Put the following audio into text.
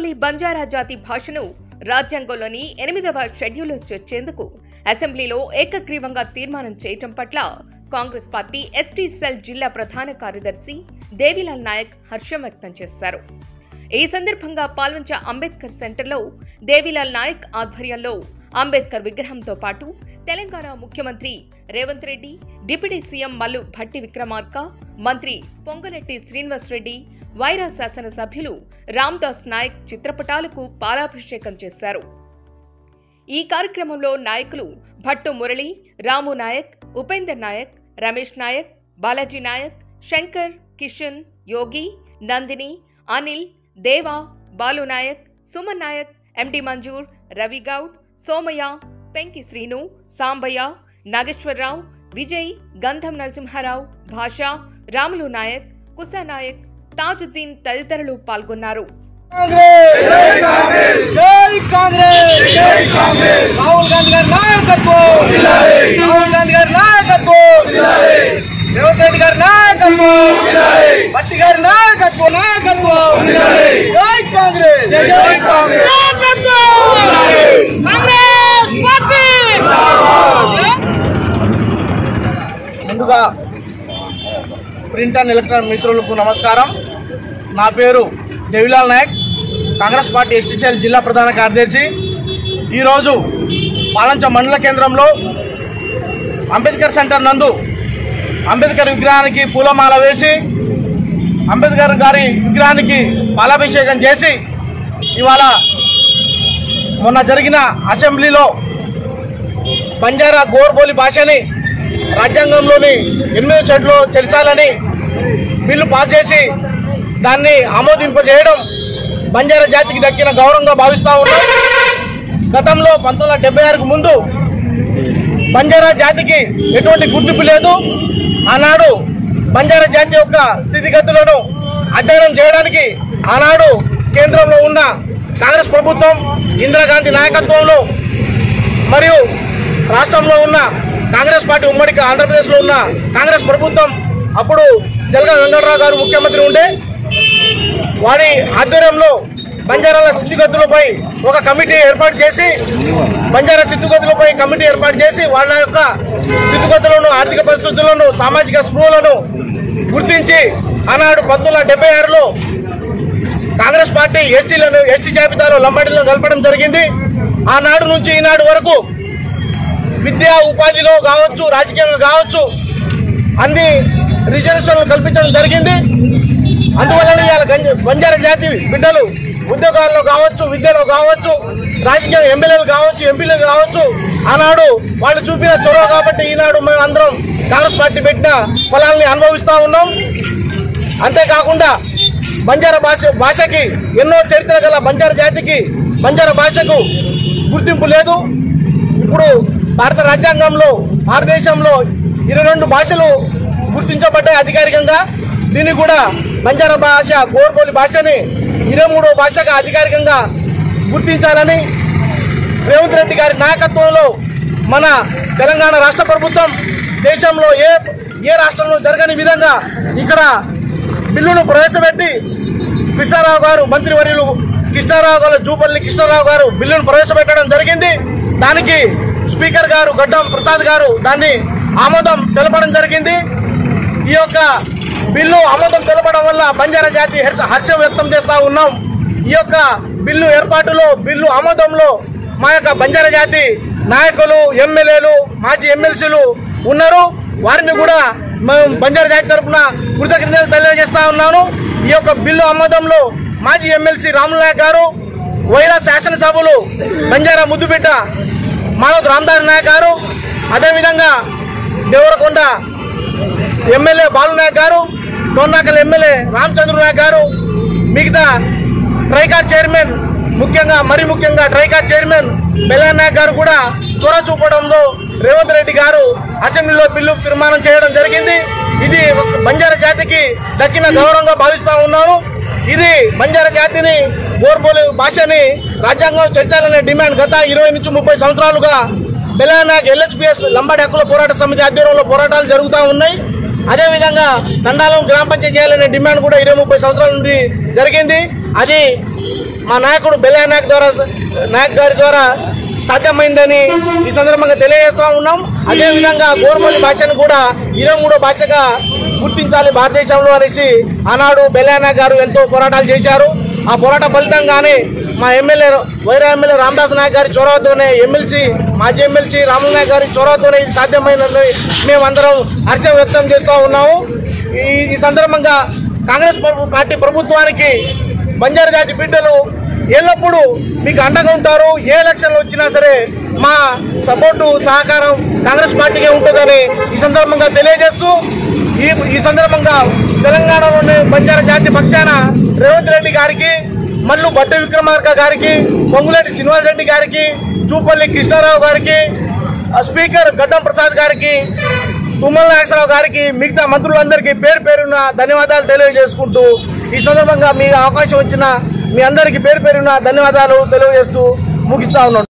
గోర్బోలి బంజారా జాతి భాషను రాజ్యాంగంలోని 8వ షెడ్యూల్లో చేర్చేందుకు అసెంబ్లీలో ఏకగ్రీవంగా తీర్మానం చేయటం పట్ల కాంగ్రెస్ పార్టీ ఎస్టీ సెల్ జిల్లా ప్రధాన కార్యదర్శి దేవిలాల్ నాయక్ హర్షం వ్యక్తం చేశారు. ఈ సందర్భంగా పాల్వంచ అంబేద్కర్ సెంటర్లో దేవిలాల్ నాయక్ ఆధ్వర్యంలో అంబేద్కర్ విగ్రహంతో పాటు తెలంగాణ ముఖ్యమంత్రి రేవంత్ రెడ్డి, డిప్యూటీ సీఎం మల్లు భట్టి విక్రమార్క, మంత్రి పొంగులేటి శ్రీనివాస్ రెడ్డి, వైరా శాసన సభ్యులు రామ్దాస్ నాయక్ చిత్రపటాలకు పాలాభిషేకం చేశారు. ఈ కార్యక్రమంలో నాయకులు భట్టు మురళి, రాము నాయక్, ఉపేందర్ నాయక్, రమేష్ నాయక్, బాలాజీ నాయక్, శంకర్, కిషన్, యోగి, నందిని, అనిల్, దేవా, బాలు నాయక్, సుమన్ నాయక్, ఎండి మంజూర్, రవి గౌడ్, సోమయ్య, పెంకి శ్రీను, సాంబయ్య, నాగేశ్వరరావు, విజయ్, గంధం నరసింహారావు, భాషా, రాములు నాయక్, కుసా నాయక్, తాజుద్దీన్ తదితరులు పాల్గొన్నారు. ముందుగా ప్రింట్ అండ్ ఎలక్ట్రానిక్ మిత్రులకు నమస్కారం. నా పేరు Devilal Nayak, Congress party ST cell జిల్లా ప్రధాన కార్యదర్శి. ఈరోజు పాలంచ మండల కేంద్రంలో అంబేద్కర్ సెంటర్ నందు అంబేద్కర్ విగ్రహానికి పూలమాల వేసి అంబేద్కర్ గారి విగ్రహానికి పాలాభిషేకం చేసి ఇవాళ మొన్న జరిగిన అసెంబ్లీలో బంజారా గోర్బోలి భాషని రాజ్యాంగంలోని 8వ షెడ్యూల్లో చేర్చాలని బిల్లు పాస్ చేసి దాన్ని ఆమోదింపజేయడం బంజారా జాతికి దక్కిన గౌరవంగా భావిస్తూ ఉన్నాం. గతంలో 1976కు ముందు బంజారా జాతికి ఎటువంటి గుర్తింపు లేదు. ఆనాడు బంజారా జాతి యొక్క స్థితిగతులను అధ్యయనం చేయడానికి ఆనాడు కేంద్రంలో ఉన్న కాంగ్రెస్ ప్రభుత్వం ఇందిరాగాంధీ నాయకత్వంలో మరియు రాష్ట్రంలో ఉన్న కాంగ్రెస్ పార్టీ ఉమ్మడి ఆంధ్రప్రదేశ్లో ఉన్న కాంగ్రెస్ ప్రభుత్వం అప్పుడు జలగ వెంకటరావు గారు ముఖ్యమంత్రి ఉండే వారి ఆధ్వర్యంలో బంజారాల స్థితిగతులపై ఒక కమిటీ ఏర్పాటు చేసి బంజారా స్థితిగతులపై కమిటీ ఏర్పాటు చేసి వాళ్ళ యొక్క స్థితిగతులను, ఆర్థిక పరిస్థితులను, సామాజిక స్పృహలను గుర్తించి ఆనాడు 1976లో కాంగ్రెస్ పార్టీ ఎస్టీ జాబితాలో లంబాడీలను కలపడం జరిగింది. ఆనాడు నుంచి ఈనాడు వరకు విద్యా ఉపాధిలో కావచ్చు, రాజకీయంగా కావచ్చు అన్ని రిజర్వేషన్లు కల్పించడం జరిగింది. అందువలన బంజారా జాతి బిడ్డలు ఉద్యోగాల్లో కావచ్చు, విద్యలో కావచ్చు, రాజకీయ ఎమ్మెల్యేలు కావచ్చు, ఎంపీలు కావచ్చు ఆనాడు వాళ్ళు చూపిన చొరవ కాబట్టి ఈనాడు మేము అందరం కాంగ్రెస్ పార్టీ పెట్టిన ఫలాల్ని అనుభవిస్తూ ఉన్నాం. అంతేకాకుండా బంజారా భాషకి ఎన్నో చరిత్ర గల బంజారా జాతికి బంజారా భాషకు గుర్తింపు లేదు. ఇప్పుడు భారత రాజ్యాంగంలో భారతదేశంలో 22 భాషలు గుర్తించబడ్డాయి అధికారికంగా. దీన్ని కూడా బంజారా భాష గోర్బోలి భాషని 23వ భాషగా అధికారికంగా గుర్తించాలని రేవంత్ రెడ్డి గారి నాయకత్వంలో మన తెలంగాణ రాష్ట్ర ప్రభుత్వం దేశంలో ఏ రాష్ట్రంలో జరగని విధంగా ఇక్కడ బిల్లును ప్రవేశపెట్టి కృష్ణారావు గారు, మంత్రివర్యులు కృష్ణారావు గారు, జూపల్లి కృష్ణారావు గారు బిల్లును ప్రవేశపెట్టడం జరిగింది. దానికి స్పీకర్ గారు గడ్డం ప్రసాద్ గారు దాన్ని ఆమోదం తెలపడం జరిగింది. ఈ యొక్క బిల్లు ఆమోదం తెలపడం వల్ల బంజారా జాతి హర్షం వ్యక్తం చేస్తూ ఉన్నాం. ఈ యొక్క బిల్లు ఏర్పాటులో, బిల్లు ఆమోదంలో మా యొక్క బంజారా జాతి నాయకులు, ఎమ్మెల్యేలు, మాజీ ఎమ్మెల్సీలు ఉన్నారు. వారిని కూడా మేము బంజారా జాతి తరఫున కృతజ్ఞతలు తెలియజేస్తా ఉన్నాను. ఈ యొక్క బిల్లు ఆమోదంలో మాజీ ఎమ్మెల్సీ రాములు నాయక్ గారు, వైరా శాసనసభ్యులు బంజారా ముద్దుబిడ్డ మానవ్ రామ్దాస్ నాయక్ గారు, అదేవిధంగా దేవరకొండ ఎమ్మెల్యే బాలు నాయక్ గారు, టోన్నాకల్ ఎమ్మెల్యే రామచంద్ర నాయక్ గారు, మిగతా ట్రైకార్ చైర్మన్ ముఖ్యంగా ట్రైకార్ చైర్మన్ బెల్లా నాయక్ గారు కూడా చొరవ చూపడంలో రేవంత్ రెడ్డి గారు అసెంబ్లీలో బిల్లు తీర్మానం చేయడం జరిగింది. ఇది బంజారా జాతికి దక్కిన గౌరవంగా భావిస్తా ఉన్నాను. ఇది బంజారా జాతిని గోర్బోలి భాషని రాజ్యాంగం చేర్చాలనే డిమాండ్ గత 20 నుంచి 30 సంవత్సరాలుగా బెల్లా నాయక్ LHPS లంబాడి హక్కుల పోరాట సమితి ఆధ్వర్యంలో పోరాటాలు జరుగుతూ ఉన్నాయి. అదేవిధంగా తండాలం గ్రామ పంచాయతీ చేయాలనే డిమాండ్ కూడా 20-30 సంవత్సరాల నుండి జరిగింది. అది మా నాయకుడు బెల్లా నాయక్ గారి ద్వారా సాధ్యమైందని ఈ సందర్భంగా తెలియజేస్తూ ఉన్నాం. అదేవిధంగా గోరుమల్లి భాషను కూడా 23వ భాషగా గుర్తించాలి భారతదేశంలో అనేసి ఆనాడు బెల్లా నాయక్ గారు ఎంతో పోరాటాలు చేశారు. ఆ పోరాట ఫలితంగానే మా వైరా ఎమ్మెల్యే రామదాస్ నాయక్ గారి చొరవతోనే మాజీ ఎమ్మెల్సీ రాములు నాయక్ గారి చొరవతోనే ఇది సాధ్యమైందని మేమందరం హర్షం వ్యక్తం చేస్తూ ఉన్నాము. ఈ సందర్భంగా కాంగ్రెస్ పార్టీ ప్రభుత్వానికి బంజారా జాతి బిడ్డలు ఎల్లప్పుడూ మీకు అండగా ఉంటారు. ఏ ఎలక్షన్లు వచ్చినా సరే మా సపోర్టు సహకారం కాంగ్రెస్ పార్టీకే ఉంటుందని ఈ సందర్భంగా తెలియజేస్తూ ఈ సందర్భంగా తెలంగాణలోని బంజారా జాతి పక్షాన రేవంత్ రెడ్డి గారికి, మల్లు బట్టి విక్రమార్క గారికి, పొంగులేటి శ్రీనివాస్ రెడ్డి గారికి, చూపల్లి కృష్ణారావు గారికి, స్పీకర్ గడ్డం ప్రసాద్ గారికి, తుమ్మల నాగేశ్వరరావు గారికి, మిగతా మంత్రులందరికీ పేరు పేరున ధన్యవాదాలు తెలియజేసుకుంటూ ఈ సందర్భంగా మీ అవకాశం వచ్చిన మీ అందరికీ పేరు పేరున ధన్యవాదాలు తెలియజేస్తూ ముగిస్తా ఉన్నాను.